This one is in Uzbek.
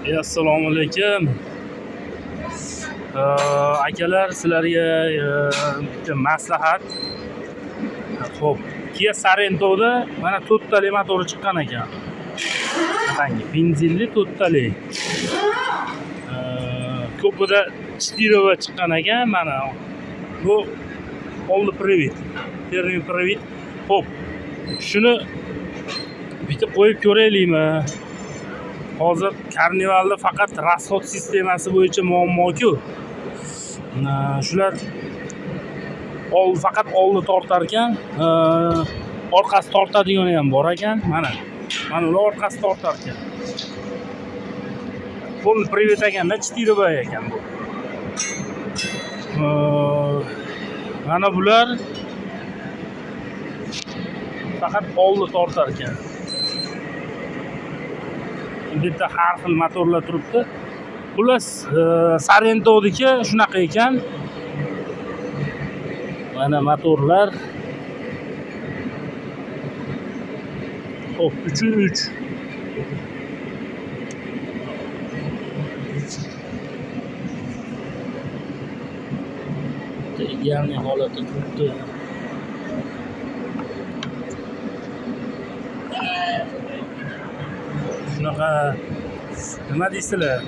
Assalomu alaykum. Akalar, sizlarga bitta maslahat. Xo'p, Kia Sorento'da mana 4 tali motori chiqqan ekan. Qanday? Benzinli 4 tali. Ko'pida 4 chiqqan ekan. Mana bu oldi привет. Первый привет. Xo'p, shuni bitta qo'yib ko'raylikmi? Hozir Karnivalda faqat расход sistemasi bo'yicha muammo-ku. Shular faqat oldi tortar ekan, orqasi tortadigani ham bor ekan. Mana ular orqasi tortar ekan. Pol привет ekanda 4 ekan bu. Mana bular faqat oldi tortar ekan. Bitta har xil motorlar turibdi. Xullas, Sorento'niki shunaqa ekan. Mana motorlar. Xo'p, 3. Idealniy holatda turibdi. Shunaqa nima deysizlar?